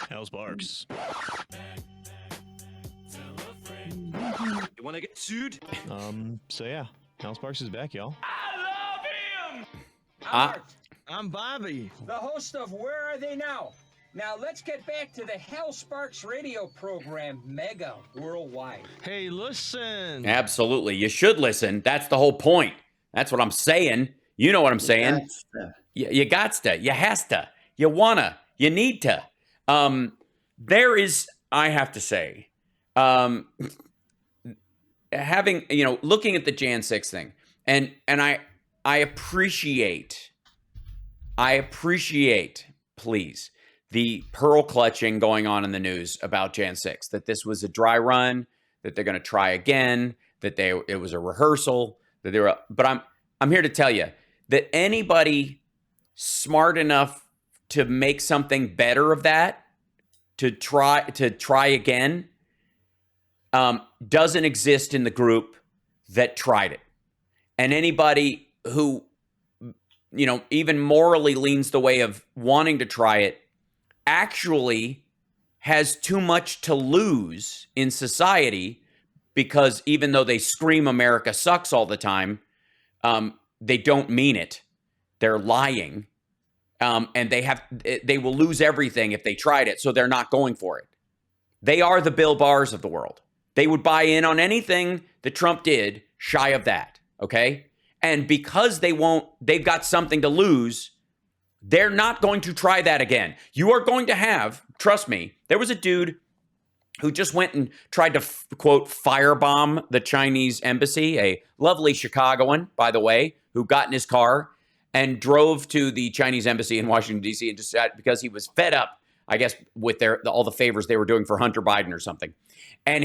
Hal Sparks. You want to get sued? So yeah, Hal Sparks is back, y'all. I love him! I'm Bobby. The host of Where Are They Now? Now let's get back to the Hal Sparks radio program, Mega Worldwide. Hey, listen. Absolutely. You should listen. That's the whole point. That's what I'm saying. You know what I'm saying. You gots to. You has to. You wanna. You need to. There is, I have to say, having, looking at the Jan 6 thing, and I appreciate, please, the pearl clutching going on in the news about Jan 6, that this was a dry run, that they're going to try again, that it was a rehearsal, that they were. But I'm here to tell you that anybody smart enough to make something better of that, to try again, doesn't exist in the group that tried it. And anybody who, even morally leans the way of wanting to try it, actually has too much to lose in society, because even though they scream America sucks all the time, they don't mean it. They're lying. And they will lose everything if they tried it, so they're not going for it. They are the Bill Barrs of the world. They would buy in on anything that Trump did shy of that, okay? And because they've got something to lose, they're not going to try that again. You are going to have, trust me, there was a dude who just went and tried to, quote, firebomb the Chinese embassy, a lovely Chicagoan, by the way, who got in his car and drove to the Chinese embassy in Washington, D.C. and just because he was fed up, I guess, with all the favors they were doing for Hunter Biden or something. And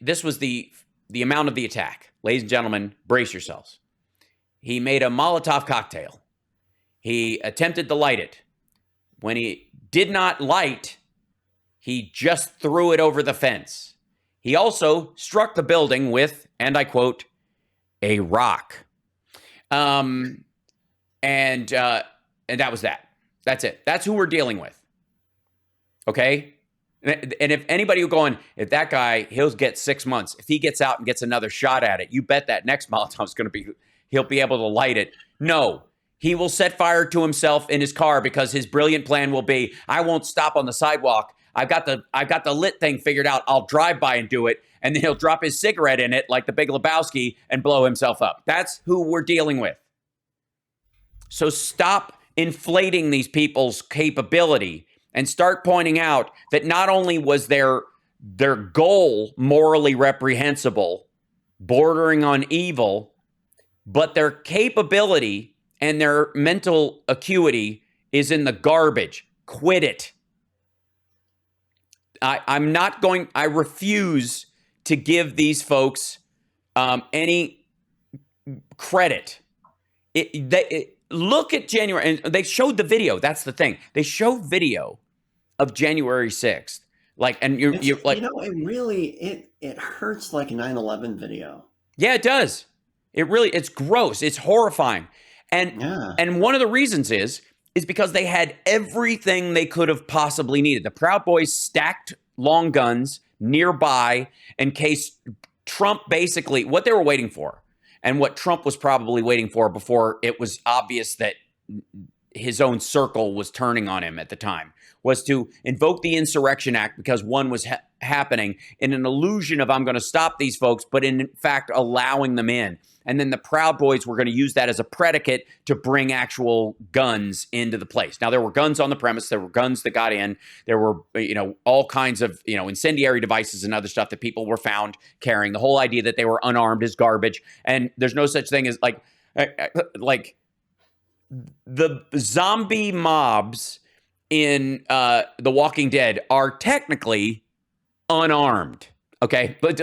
this was the amount of the attack. Ladies and gentlemen, brace yourselves. He made a Molotov cocktail. He attempted to light it. When he did not light, he just threw it over the fence. He also struck the building with, and I quote, a rock. And that was that. That's it. That's who we're dealing with. Okay? And if anybody if that guy, he'll get 6 months. If he gets out and gets another shot at it, you bet that next Molotov's going to be, he'll be able to light it. No, he will set fire to himself in his car because his brilliant plan will be, I won't stop on the sidewalk. I've got the lit thing figured out. I'll drive by and do it. And then he'll drop his cigarette in it like the Big Lebowski and blow himself up. That's who we're dealing with. So stop inflating these people's capability and start pointing out that not only was their goal morally reprehensible, bordering on evil, but their capability and their mental acuity is in the garbage. Quit it. I refuse to give these folks any credit. Look at January, and they showed the video. That's the thing. They showed video of January 6th. It hurts like a 9/11 video. Yeah, it does. It's gross. It's horrifying. And one of the reasons is because they had everything they could have possibly needed. The Proud Boys stacked long guns nearby in case Trump, basically what they were waiting for, and what Trump was probably waiting for before it was obvious that his own circle was turning on him at the time, was to invoke the Insurrection Act because one was happening in an illusion of I'm going to stop these folks, but in fact allowing them in. And then the Proud Boys were going to use that as a predicate to bring actual guns into the place. Now, there were guns on the premise. There were guns that got in. There were, all kinds of, incendiary devices and other stuff that people were found carrying. The whole idea that they were unarmed is garbage. And there's no such thing as like the zombie mobs in The Walking Dead are technically unarmed. Okay, but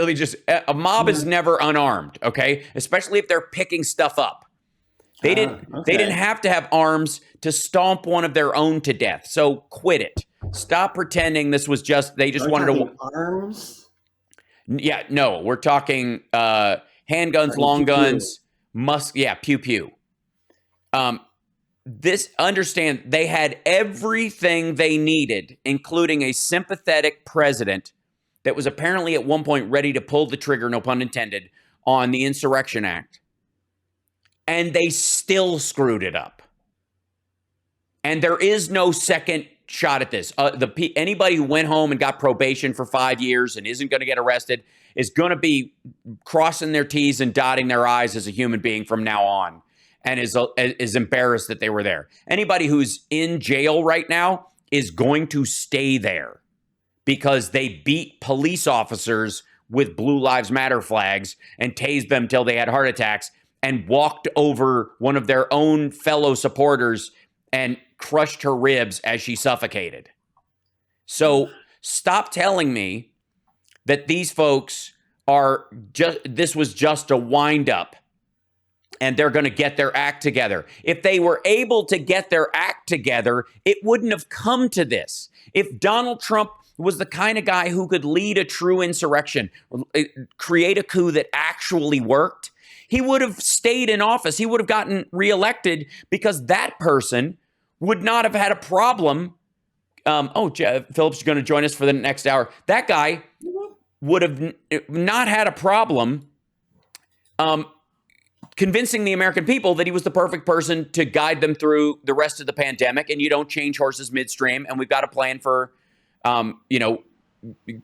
a mob is never unarmed. Okay, especially if they're picking stuff up. They didn't have to have arms to stomp one of their own to death. So quit it. Stop pretending this was they wanted to arms. Yeah, no, we're talking handguns, long guns, pew pew. understand they had everything they needed, including a sympathetic president that was apparently at one point ready to pull the trigger, no pun intended, on the Insurrection Act. And they still screwed it up. And there is no second shot at this. Anybody who went home and got probation for 5 years and isn't going to get arrested is going to be crossing their T's and dotting their I's as a human being from now on, and is embarrassed that they were there. Anybody who's in jail right now is going to stay there because they beat police officers with Blue Lives Matter flags and tased them till they had heart attacks and walked over one of their own fellow supporters and crushed her ribs as she suffocated. So stop telling me that these folks this was just a wind up and they're going to get their act together. If they were able to get their act together, it wouldn't have come to this. If Donald Trump was the kind of guy who could lead a true insurrection, create a coup that actually worked, he would have stayed in office. He would have gotten reelected because that person would not have had a problem. Philip's going to join us for the next hour. That guy would have not had a problem convincing the American people that he was the perfect person to guide them through the rest of the pandemic. And you don't change horses midstream. And we've got a plan for,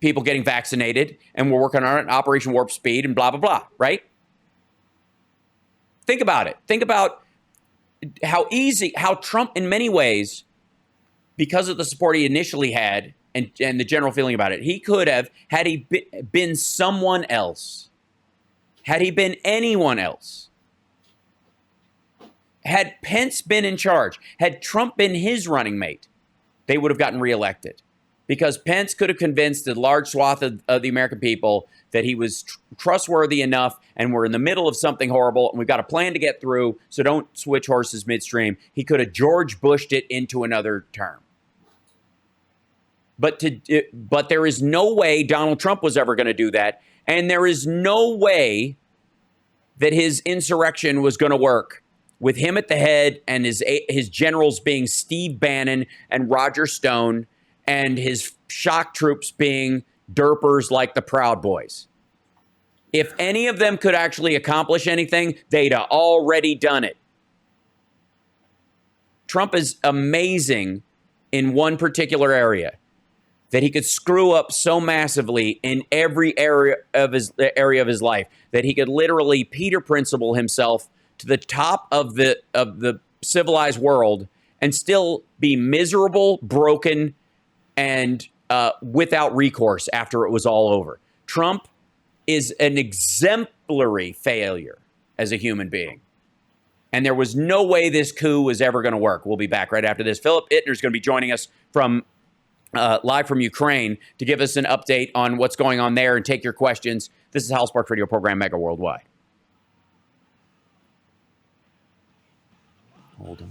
people getting vaccinated. And we're working on it, Operation Warp Speed and blah, blah, blah. Right? Think about it. Think about how Trump, in many ways, because of the support he initially had and the general feeling about it, he could have, had he been someone else, had he been anyone else, had Pence been in charge, had Trump been his running mate, they would have gotten reelected. Because Pence could have convinced a large swath of the American people that he was trustworthy enough and we're in the middle of something horrible and we've got a plan to get through, so don't switch horses midstream. He could have George Bushed it into another term. But there is no way Donald Trump was ever going to do that. And there is no way that his insurrection was going to work with him at the head and his generals being Steve Bannon and Roger Stone and his shock troops being derpers like the Proud Boys. If any of them could actually accomplish anything, they'd have already done it. Trump is amazing in one particular area, that he could screw up so massively in every area of his life that he could literally Peter Principle himself to the top of the civilized world and still be miserable, broken, and without recourse after it was all over. Trump is an exemplary failure as a human being. And there was no way this coup was ever going to work. We'll be back right after this. Philip Ittner is going to be joining us from live from Ukraine to give us an update on what's going on there and take your questions. This is Hal Sparks Radio Program Mega Worldwide. Hold on.